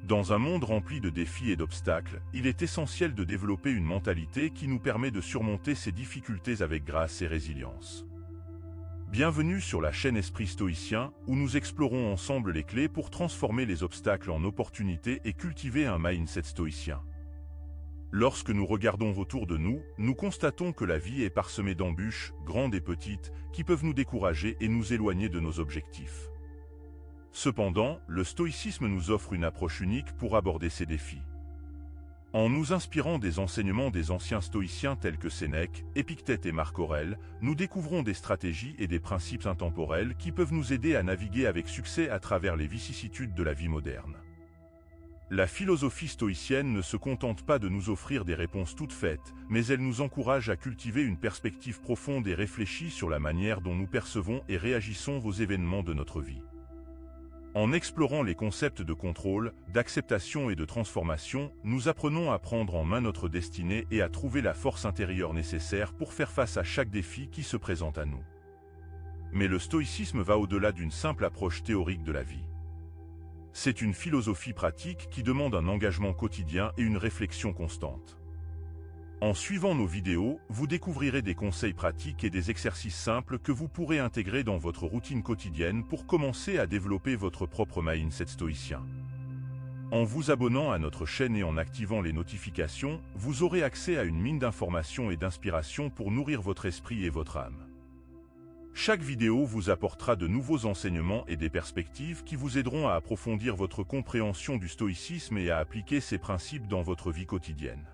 Dans un monde rempli de défis et d'obstacles, il est essentiel de développer une mentalité qui nous permet de surmonter ces difficultés avec grâce et résilience. Bienvenue sur la chaîne Esprit Stoïcien, où nous explorons ensemble les clés pour transformer les obstacles en opportunités et cultiver un mindset stoïcien. Lorsque nous regardons autour de nous, nous constatons que la vie est parsemée d'embûches, grandes et petites, qui peuvent nous décourager et nous éloigner de nos objectifs. Cependant, le stoïcisme nous offre une approche unique pour aborder ces défis. En nous inspirant des enseignements des anciens stoïciens tels que Sénèque, Épictète et Marc Aurèle, nous découvrons des stratégies et des principes intemporels qui peuvent nous aider à naviguer avec succès à travers les vicissitudes de la vie moderne. La philosophie stoïcienne ne se contente pas de nous offrir des réponses toutes faites, mais elle nous encourage à cultiver une perspective profonde et réfléchie sur la manière dont nous percevons et réagissons aux événements de notre vie. En explorant les concepts de contrôle, d'acceptation et de transformation, nous apprenons à prendre en main notre destinée et à trouver la force intérieure nécessaire pour faire face à chaque défi qui se présente à nous. Mais le stoïcisme va au-delà d'une simple approche théorique de la vie. C'est une philosophie pratique qui demande un engagement quotidien et une réflexion constante. En suivant nos vidéos, vous découvrirez des conseils pratiques et des exercices simples que vous pourrez intégrer dans votre routine quotidienne pour commencer à développer votre propre mindset stoïcien. En vous abonnant à notre chaîne et en activant les notifications, vous aurez accès à une mine d'informations et d'inspiration pour nourrir votre esprit et votre âme. Chaque vidéo vous apportera de nouveaux enseignements et des perspectives qui vous aideront à approfondir votre compréhension du stoïcisme et à appliquer ces principes dans votre vie quotidienne.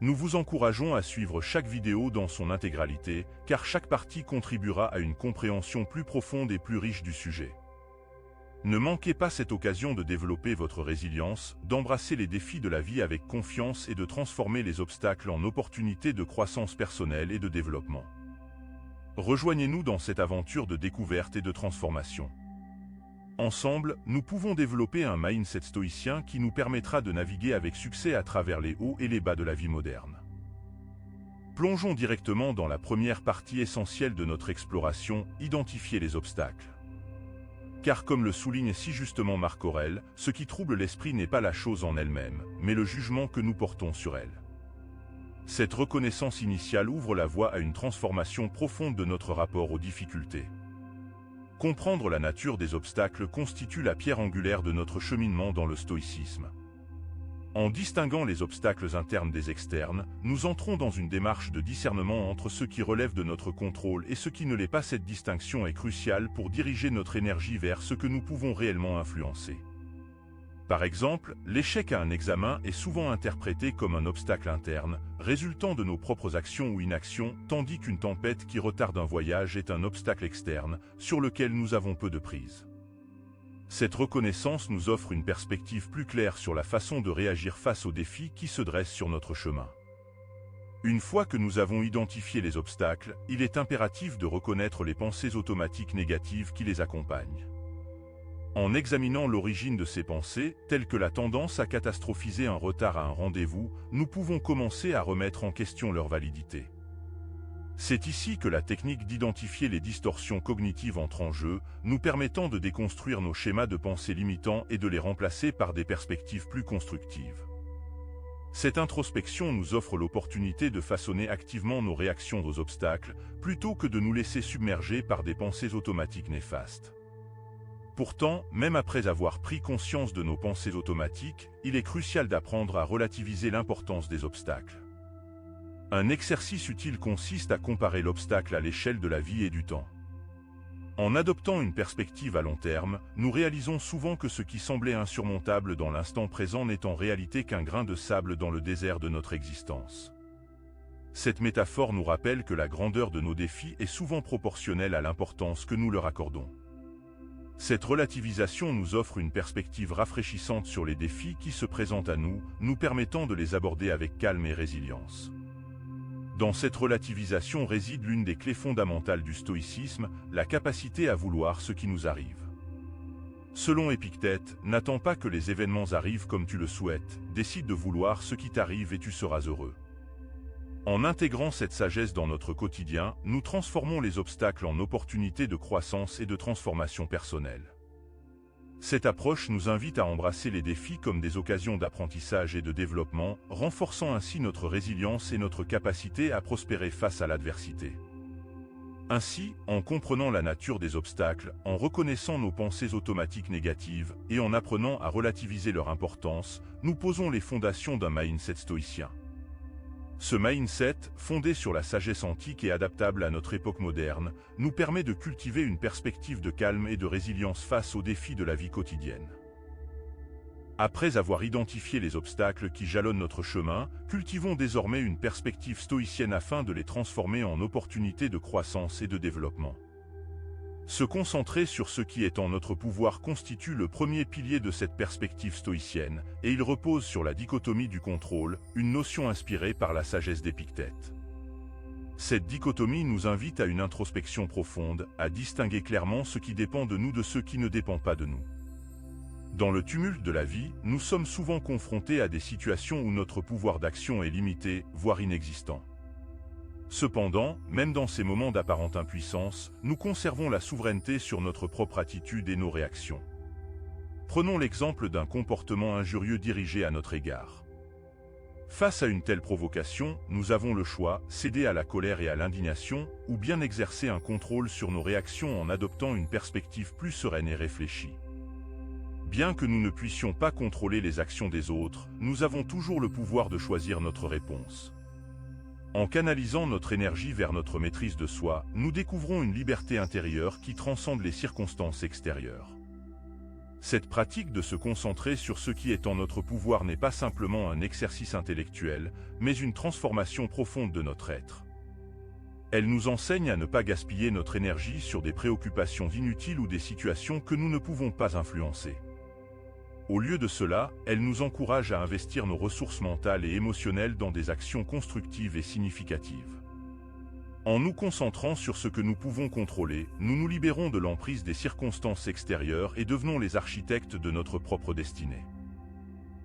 Nous vous encourageons à suivre chaque vidéo dans son intégralité, car chaque partie contribuera à une compréhension plus profonde et plus riche du sujet. Ne manquez pas cette occasion de développer votre résilience, d'embrasser les défis de la vie avec confiance et de transformer les obstacles en opportunités de croissance personnelle et de développement. Rejoignez-nous dans cette aventure de découverte et de transformation. Ensemble, nous pouvons développer un mindset stoïcien qui nous permettra de naviguer avec succès à travers les hauts et les bas de la vie moderne. Plongeons directement dans la première partie essentielle de notre exploration, identifier les obstacles. Car comme le souligne si justement Marc Aurèle, ce qui trouble l'esprit n'est pas la chose en elle-même, mais le jugement que nous portons sur elle. Cette reconnaissance initiale ouvre la voie à une transformation profonde de notre rapport aux difficultés. Comprendre la nature des obstacles constitue la pierre angulaire de notre cheminement dans le stoïcisme. En distinguant les obstacles internes des externes, nous entrons dans une démarche de discernement entre ce qui relève de notre contrôle et ce qui ne l'est pas. Cette distinction est cruciale pour diriger notre énergie vers ce que nous pouvons réellement influencer. Par exemple, l'échec à un examen est souvent interprété comme un obstacle interne, résultant de nos propres actions ou inactions, tandis qu'une tempête qui retarde un voyage est un obstacle externe, sur lequel nous avons peu de prise. Cette reconnaissance nous offre une perspective plus claire sur la façon de réagir face aux défis qui se dressent sur notre chemin. Une fois que nous avons identifié les obstacles, il est impératif de reconnaître les pensées automatiques négatives qui les accompagnent. En examinant l'origine de ces pensées, telles que la tendance à catastrophiser un retard à un rendez-vous, nous pouvons commencer à remettre en question leur validité. C'est ici que la technique d'identifier les distorsions cognitives entre en jeu, nous permettant de déconstruire nos schémas de pensée limitants et de les remplacer par des perspectives plus constructives. Cette introspection nous offre l'opportunité de façonner activement nos réactions aux obstacles, plutôt que de nous laisser submerger par des pensées automatiques néfastes. Pourtant, même après avoir pris conscience de nos pensées automatiques, il est crucial d'apprendre à relativiser l'importance des obstacles. Un exercice utile consiste à comparer l'obstacle à l'échelle de la vie et du temps. En adoptant une perspective à long terme, nous réalisons souvent que ce qui semblait insurmontable dans l'instant présent n'est en réalité qu'un grain de sable dans le désert de notre existence. Cette métaphore nous rappelle que la grandeur de nos défis est souvent proportionnelle à l'importance que nous leur accordons. Cette relativisation nous offre une perspective rafraîchissante sur les défis qui se présentent à nous, nous permettant de les aborder avec calme et résilience. Dans cette relativisation réside l'une des clés fondamentales du stoïcisme, la capacité à vouloir ce qui nous arrive. Selon Épictète, n'attends pas que les événements arrivent comme tu le souhaites, décide de vouloir ce qui t'arrive et tu seras heureux. En intégrant cette sagesse dans notre quotidien, nous transformons les obstacles en opportunités de croissance et de transformation personnelle. Cette approche nous invite à embrasser les défis comme des occasions d'apprentissage et de développement, renforçant ainsi notre résilience et notre capacité à prospérer face à l'adversité. Ainsi, en comprenant la nature des obstacles, en reconnaissant nos pensées automatiques négatives et en apprenant à relativiser leur importance, nous posons les fondations d'un mindset stoïcien. Ce mindset, fondé sur la sagesse antique et adaptable à notre époque moderne, nous permet de cultiver une perspective de calme et de résilience face aux défis de la vie quotidienne. Après avoir identifié les obstacles qui jalonnent notre chemin, cultivons désormais une perspective stoïcienne afin de les transformer en opportunités de croissance et de développement. Se concentrer sur ce qui est en notre pouvoir constitue le premier pilier de cette perspective stoïcienne, et il repose sur la dichotomie du contrôle, une notion inspirée par la sagesse d'Épictète. Cette dichotomie nous invite à une introspection profonde, à distinguer clairement ce qui dépend de nous de ce qui ne dépend pas de nous. Dans le tumulte de la vie, nous sommes souvent confrontés à des situations où notre pouvoir d'action est limité, voire inexistant. Cependant, même dans ces moments d'apparente impuissance, nous conservons la souveraineté sur notre propre attitude et nos réactions. Prenons l'exemple d'un comportement injurieux dirigé à notre égard. Face à une telle provocation, nous avons le choix, céder à la colère et à l'indignation, ou bien exercer un contrôle sur nos réactions en adoptant une perspective plus sereine et réfléchie. Bien que nous ne puissions pas contrôler les actions des autres, nous avons toujours le pouvoir de choisir notre réponse. En canalisant notre énergie vers notre maîtrise de soi, nous découvrons une liberté intérieure qui transcende les circonstances extérieures. Cette pratique de se concentrer sur ce qui est en notre pouvoir n'est pas simplement un exercice intellectuel, mais une transformation profonde de notre être. Elle nous enseigne à ne pas gaspiller notre énergie sur des préoccupations inutiles ou des situations que nous ne pouvons pas influencer. Au lieu de cela, elle nous encourage à investir nos ressources mentales et émotionnelles dans des actions constructives et significatives. En nous concentrant sur ce que nous pouvons contrôler, nous nous libérons de l'emprise des circonstances extérieures et devenons les architectes de notre propre destinée.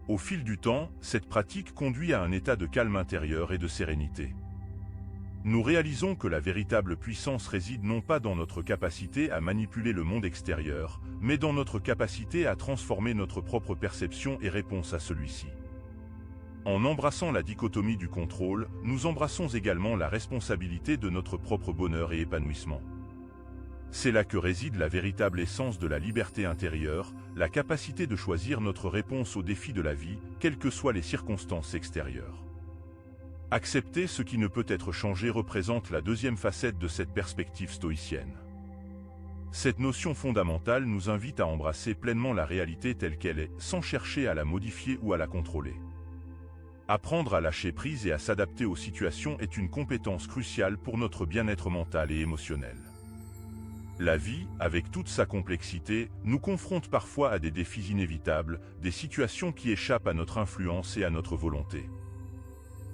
Au fil du temps, cette pratique conduit à un état de calme intérieur et de sérénité. Nous réalisons que la véritable puissance réside non pas dans notre capacité à manipuler le monde extérieur, mais dans notre capacité à transformer notre propre perception et réponse à celui-ci. En embrassant la dichotomie du contrôle, nous embrassons également la responsabilité de notre propre bonheur et épanouissement. C'est là que réside la véritable essence de la liberté intérieure, la capacité de choisir notre réponse aux défis de la vie, quelles que soient les circonstances extérieures. Accepter ce qui ne peut être changé représente la deuxième facette de cette perspective stoïcienne. Cette notion fondamentale nous invite à embrasser pleinement la réalité telle qu'elle est, sans chercher à la modifier ou à la contrôler. Apprendre à lâcher prise et à s'adapter aux situations est une compétence cruciale pour notre bien-être mental et émotionnel. La vie, avec toute sa complexité, nous confronte parfois à des défis inévitables, des situations qui échappent à notre influence et à notre volonté.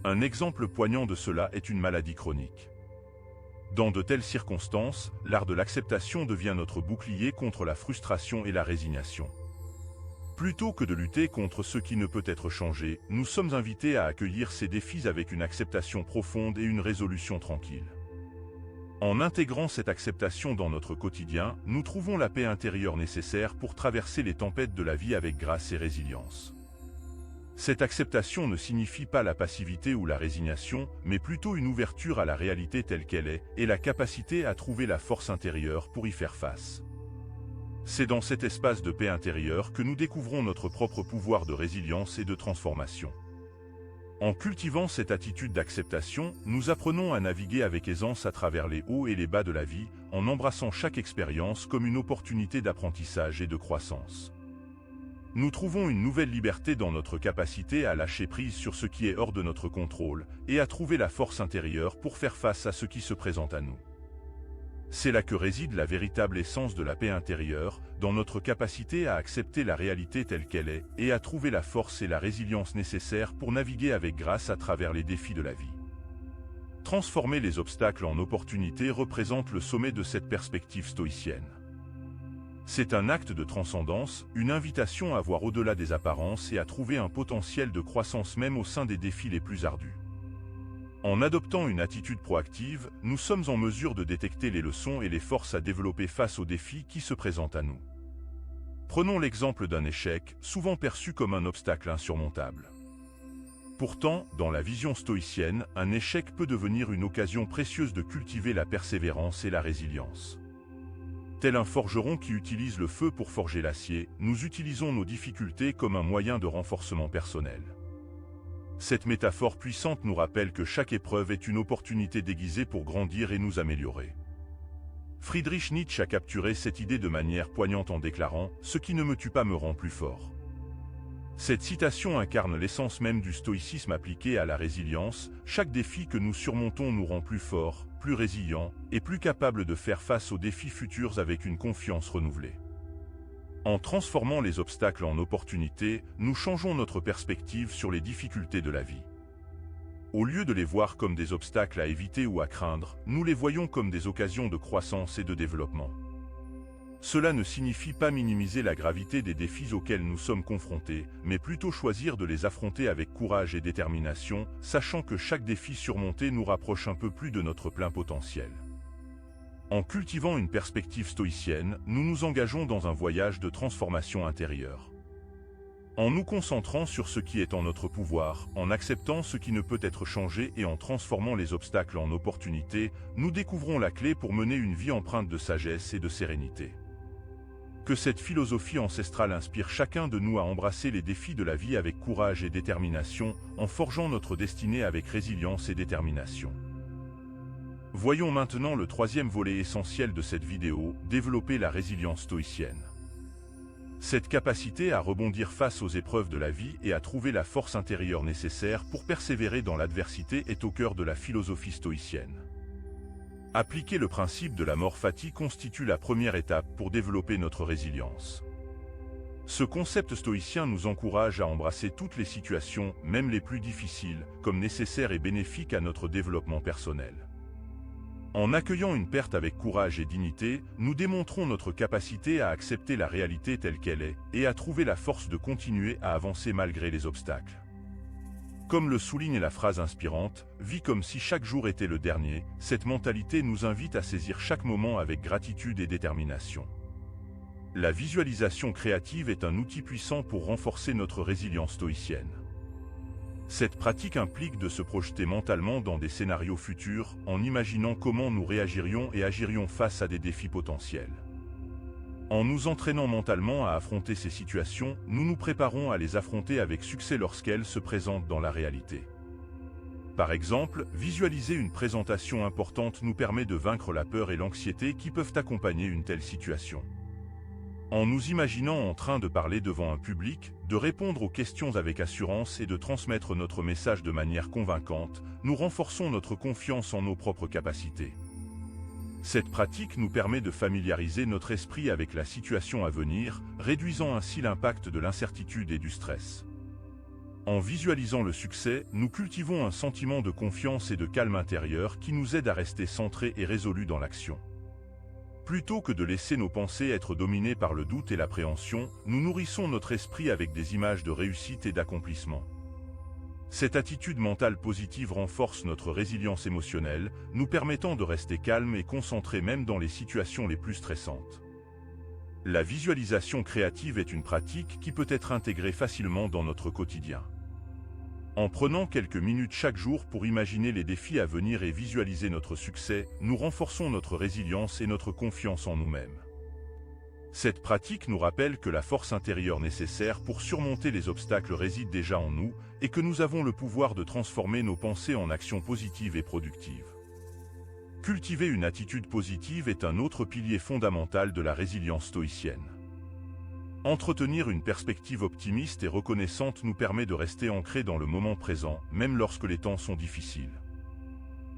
Un exemple poignant de cela est une maladie chronique. Dans de telles circonstances, l'art de l'acceptation devient notre bouclier contre la frustration et la résignation. Plutôt que de lutter contre ce qui ne peut être changé, nous sommes invités à accueillir ces défis avec une acceptation profonde et une résolution tranquille. En intégrant cette acceptation dans notre quotidien, nous trouvons la paix intérieure nécessaire pour traverser les tempêtes de la vie avec grâce et résilience. Cette acceptation ne signifie pas la passivité ou la résignation, mais plutôt une ouverture à la réalité telle qu'elle est, et la capacité à trouver la force intérieure pour y faire face. C'est dans cet espace de paix intérieure que nous découvrons notre propre pouvoir de résilience et de transformation. En cultivant cette attitude d'acceptation, nous apprenons à naviguer avec aisance à travers les hauts et les bas de la vie, en embrassant chaque expérience comme une opportunité d'apprentissage et de croissance. Nous trouvons une nouvelle liberté dans notre capacité à lâcher prise sur ce qui est hors de notre contrôle et à trouver la force intérieure pour faire face à ce qui se présente à nous. C'est là que réside la véritable essence de la paix intérieure, dans notre capacité à accepter la réalité telle qu'elle est et à trouver la force et la résilience nécessaires pour naviguer avec grâce à travers les défis de la vie. Transformer les obstacles en opportunités représente le sommet de cette perspective stoïcienne. C'est un acte de transcendance, une invitation à voir au-delà des apparences et à trouver un potentiel de croissance même au sein des défis les plus ardus. En adoptant une attitude proactive, nous sommes en mesure de détecter les leçons et les forces à développer face aux défis qui se présentent à nous. Prenons l'exemple d'un échec, souvent perçu comme un obstacle insurmontable. Pourtant, dans la vision stoïcienne, un échec peut devenir une occasion précieuse de cultiver la persévérance et la résilience. Tel un forgeron qui utilise le feu pour forger l'acier, nous utilisons nos difficultés comme un moyen de renforcement personnel. Cette métaphore puissante nous rappelle que chaque épreuve est une opportunité déguisée pour grandir et nous améliorer. Friedrich Nietzsche a capturé cette idée de manière poignante en déclarant « Ce qui ne me tue pas me rend plus fort ». Cette citation incarne l'essence même du stoïcisme appliqué à la résilience. Chaque défi que nous surmontons nous rend plus forts, plus résilients et plus capables de faire face aux défis futurs avec une confiance renouvelée. En transformant les obstacles en opportunités, nous changeons notre perspective sur les difficultés de la vie. Au lieu de les voir comme des obstacles à éviter ou à craindre, nous les voyons comme des occasions de croissance et de développement. Cela ne signifie pas minimiser la gravité des défis auxquels nous sommes confrontés, mais plutôt choisir de les affronter avec courage et détermination, sachant que chaque défi surmonté nous rapproche un peu plus de notre plein potentiel. En cultivant une perspective stoïcienne, nous nous engageons dans un voyage de transformation intérieure. En nous concentrant sur ce qui est en notre pouvoir, en acceptant ce qui ne peut être changé et en transformant les obstacles en opportunités, nous découvrons la clé pour mener une vie empreinte de sagesse et de sérénité. Que cette philosophie ancestrale inspire chacun de nous à embrasser les défis de la vie avec courage et détermination, en forgeant notre destinée avec résilience et détermination. Voyons maintenant le troisième volet essentiel de cette vidéo, développer la résilience stoïcienne. Cette capacité à rebondir face aux épreuves de la vie et à trouver la force intérieure nécessaire pour persévérer dans l'adversité est au cœur de la philosophie stoïcienne. Appliquer le principe de la mort fati constitue la première étape pour développer notre résilience. Ce concept stoïcien nous encourage à embrasser toutes les situations, même les plus difficiles, comme nécessaires et bénéfiques à notre développement personnel. En accueillant une perte avec courage et dignité, nous démontrons notre capacité à accepter la réalité telle qu'elle est et à trouver la force de continuer à avancer malgré les obstacles. Comme le souligne la phrase inspirante « Vis comme si chaque jour était le dernier », cette mentalité nous invite à saisir chaque moment avec gratitude et détermination. La visualisation créative est un outil puissant pour renforcer notre résilience stoïcienne. Cette pratique implique de se projeter mentalement dans des scénarios futurs, en imaginant comment nous réagirions et agirions face à des défis potentiels. En nous entraînant mentalement à affronter ces situations, nous nous préparons à les affronter avec succès lorsqu'elles se présentent dans la réalité. Par exemple, visualiser une présentation importante nous permet de vaincre la peur et l'anxiété qui peuvent accompagner une telle situation. En nous imaginant en train de parler devant un public, de répondre aux questions avec assurance et de transmettre notre message de manière convaincante, nous renforçons notre confiance en nos propres capacités. Cette pratique nous permet de familiariser notre esprit avec la situation à venir, réduisant ainsi l'impact de l'incertitude et du stress. En visualisant le succès, nous cultivons un sentiment de confiance et de calme intérieur qui nous aide à rester centrés et résolus dans l'action. Plutôt que de laisser nos pensées être dominées par le doute et l'appréhension, nous nourrissons notre esprit avec des images de réussite et d'accomplissement. Cette attitude mentale positive renforce notre résilience émotionnelle, nous permettant de rester calmes et concentrés même dans les situations les plus stressantes. La visualisation créative est une pratique qui peut être intégrée facilement dans notre quotidien. En prenant quelques minutes chaque jour pour imaginer les défis à venir et visualiser notre succès, nous renforçons notre résilience et notre confiance en nous-mêmes. Cette pratique nous rappelle que la force intérieure nécessaire pour surmonter les obstacles réside déjà en nous et que nous avons le pouvoir de transformer nos pensées en actions positives et productives. Cultiver une attitude positive est un autre pilier fondamental de la résilience stoïcienne. Entretenir une perspective optimiste et reconnaissante nous permet de rester ancrés dans le moment présent, même lorsque les temps sont difficiles.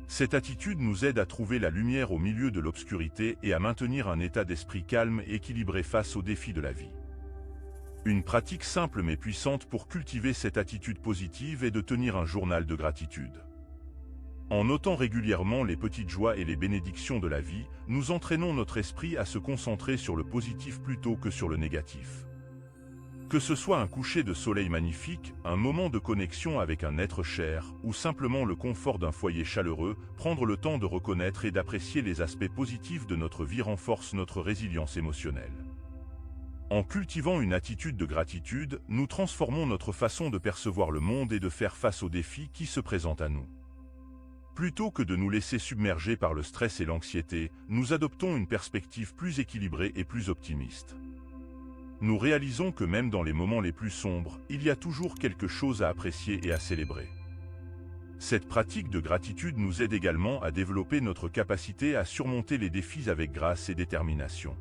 Cette attitude nous aide à trouver la lumière au milieu de l'obscurité et à maintenir un état d'esprit calme et équilibré face aux défis de la vie. Une pratique simple mais puissante pour cultiver cette attitude positive est de tenir un journal de gratitude. En notant régulièrement les petites joies et les bénédictions de la vie, nous entraînons notre esprit à se concentrer sur le positif plutôt que sur le négatif. Que ce soit un coucher de soleil magnifique, un moment de connexion avec un être cher, ou simplement le confort d'un foyer chaleureux, prendre le temps de reconnaître et d'apprécier les aspects positifs de notre vie renforce notre résilience émotionnelle. En cultivant une attitude de gratitude, nous transformons notre façon de percevoir le monde et de faire face aux défis qui se présentent à nous. Plutôt que de nous laisser submerger par le stress et l'anxiété, nous adoptons une perspective plus équilibrée et plus optimiste. Nous réalisons que même dans les moments les plus sombres, il y a toujours quelque chose à apprécier et à célébrer. Cette pratique de gratitude nous aide également à développer notre capacité à surmonter les défis avec grâce et détermination.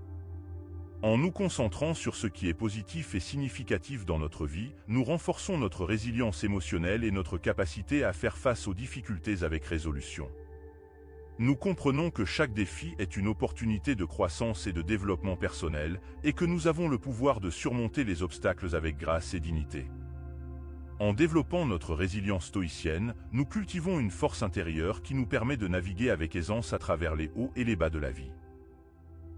En nous concentrant sur ce qui est positif et significatif dans notre vie, nous renforçons notre résilience émotionnelle et notre capacité à faire face aux difficultés avec résolution. Nous comprenons que chaque défi est une opportunité de croissance et de développement personnel, et que nous avons le pouvoir de surmonter les obstacles avec grâce et dignité. En développant notre résilience stoïcienne, nous cultivons une force intérieure qui nous permet de naviguer avec aisance à travers les hauts et les bas de la vie.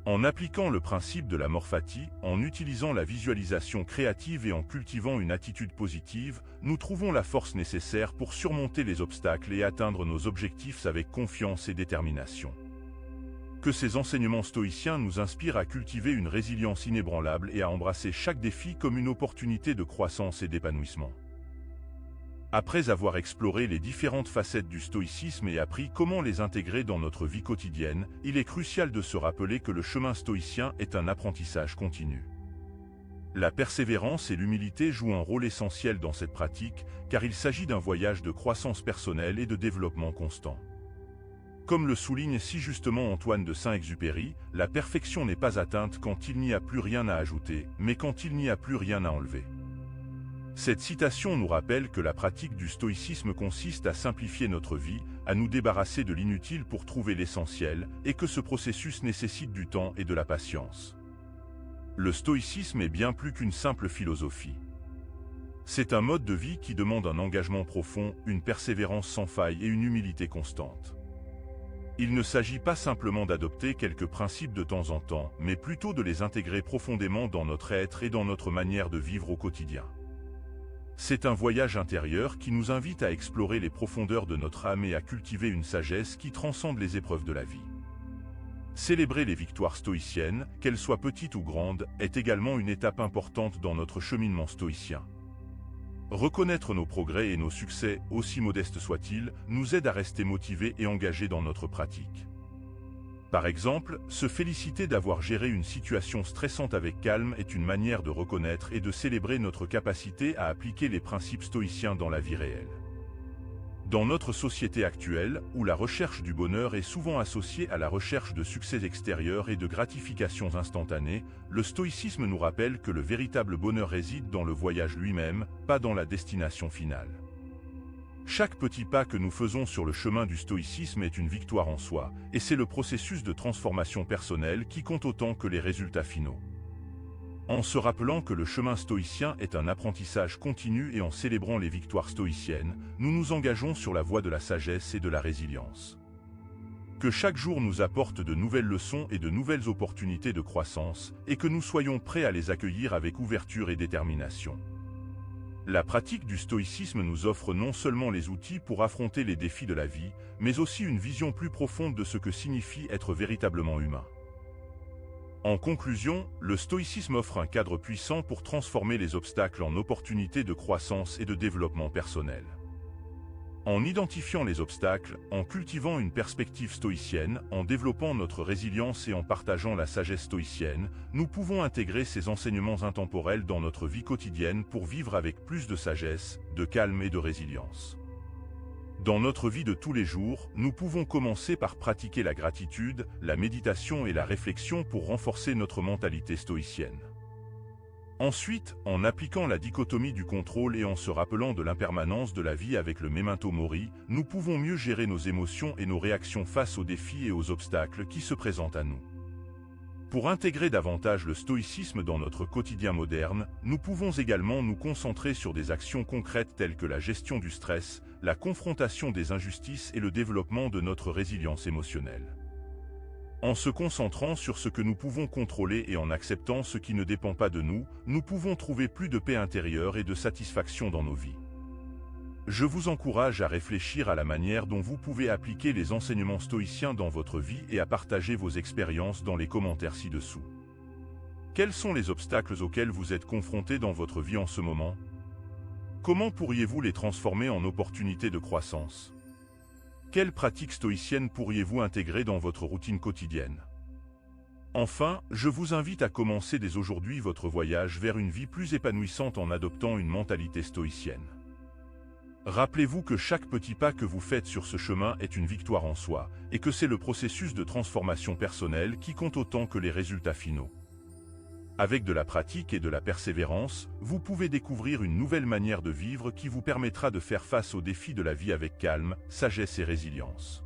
En appliquant le principe de l'amor fati, en utilisant la visualisation créative et en cultivant une attitude positive, nous trouvons la force nécessaire pour surmonter les obstacles et atteindre nos objectifs avec confiance et détermination. Que ces enseignements stoïciens nous inspirent à cultiver une résilience inébranlable et à embrasser chaque défi comme une opportunité de croissance et d'épanouissement. Après avoir exploré les différentes facettes du stoïcisme et appris comment les intégrer dans notre vie quotidienne, il est crucial de se rappeler que le chemin stoïcien est un apprentissage continu. La persévérance et l'humilité jouent un rôle essentiel dans cette pratique, car il s'agit d'un voyage de croissance personnelle et de développement constant. Comme le souligne si justement Antoine de Saint-Exupéry, la perfection n'est pas atteinte quand il n'y a plus rien à ajouter, mais quand il n'y a plus rien à enlever. Cette citation nous rappelle que la pratique du stoïcisme consiste à simplifier notre vie, à nous débarrasser de l'inutile pour trouver l'essentiel, et que ce processus nécessite du temps et de la patience. Le stoïcisme est bien plus qu'une simple philosophie. C'est un mode de vie qui demande un engagement profond, une persévérance sans faille et une humilité constante. Il ne s'agit pas simplement d'adopter quelques principes de temps en temps, mais plutôt de les intégrer profondément dans notre être et dans notre manière de vivre au quotidien. C'est un voyage intérieur qui nous invite à explorer les profondeurs de notre âme et à cultiver une sagesse qui transcende les épreuves de la vie. Célébrer les victoires stoïciennes, qu'elles soient petites ou grandes, est également une étape importante dans notre cheminement stoïcien. Reconnaître nos progrès et nos succès, aussi modestes soient-ils, nous aide à rester motivés et engagés dans notre pratique. Par exemple, se féliciter d'avoir géré une situation stressante avec calme est une manière de reconnaître et de célébrer notre capacité à appliquer les principes stoïciens dans la vie réelle. Dans notre société actuelle, où la recherche du bonheur est souvent associée à la recherche de succès extérieurs et de gratifications instantanées, le stoïcisme nous rappelle que le véritable bonheur réside dans le voyage lui-même, pas dans la destination finale. Chaque petit pas que nous faisons sur le chemin du stoïcisme est une victoire en soi, et c'est le processus de transformation personnelle qui compte autant que les résultats finaux. En se rappelant que le chemin stoïcien est un apprentissage continu et en célébrant les victoires stoïciennes, nous nous engageons sur la voie de la sagesse et de la résilience. Que chaque jour nous apporte de nouvelles leçons et de nouvelles opportunités de croissance, et que nous soyons prêts à les accueillir avec ouverture et détermination. La pratique du stoïcisme nous offre non seulement les outils pour affronter les défis de la vie, mais aussi une vision plus profonde de ce que signifie être véritablement humain. En conclusion, le stoïcisme offre un cadre puissant pour transformer les obstacles en opportunités de croissance et de développement personnel. En identifiant les obstacles, en cultivant une perspective stoïcienne, en développant notre résilience et en partageant la sagesse stoïcienne, nous pouvons intégrer ces enseignements intemporels dans notre vie quotidienne pour vivre avec plus de sagesse, de calme et de résilience. Dans notre vie de tous les jours, nous pouvons commencer par pratiquer la gratitude, la méditation et la réflexion pour renforcer notre mentalité stoïcienne. Ensuite, en appliquant la dichotomie du contrôle et en se rappelant de l'impermanence de la vie avec le memento mori, nous pouvons mieux gérer nos émotions et nos réactions face aux défis et aux obstacles qui se présentent à nous. Pour intégrer davantage le stoïcisme dans notre quotidien moderne, nous pouvons également nous concentrer sur des actions concrètes telles que la gestion du stress, la confrontation des injustices et le développement de notre résilience émotionnelle. En se concentrant sur ce que nous pouvons contrôler et en acceptant ce qui ne dépend pas de nous, nous pouvons trouver plus de paix intérieure et de satisfaction dans nos vies. Je vous encourage à réfléchir à la manière dont vous pouvez appliquer les enseignements stoïciens dans votre vie et à partager vos expériences dans les commentaires ci-dessous. Quels sont les obstacles auxquels vous êtes confrontés dans votre vie en ce moment? Comment pourriez-vous les transformer en opportunités de croissance? Quelles pratiques stoïciennes pourriez-vous intégrer dans votre routine quotidienne? Enfin, je vous invite à commencer dès aujourd'hui votre voyage vers une vie plus épanouissante en adoptant une mentalité stoïcienne. Rappelez-vous que chaque petit pas que vous faites sur ce chemin est une victoire en soi, et que c'est le processus de transformation personnelle qui compte autant que les résultats finaux. Avec de la pratique et de la persévérance, vous pouvez découvrir une nouvelle manière de vivre qui vous permettra de faire face aux défis de la vie avec calme, sagesse et résilience.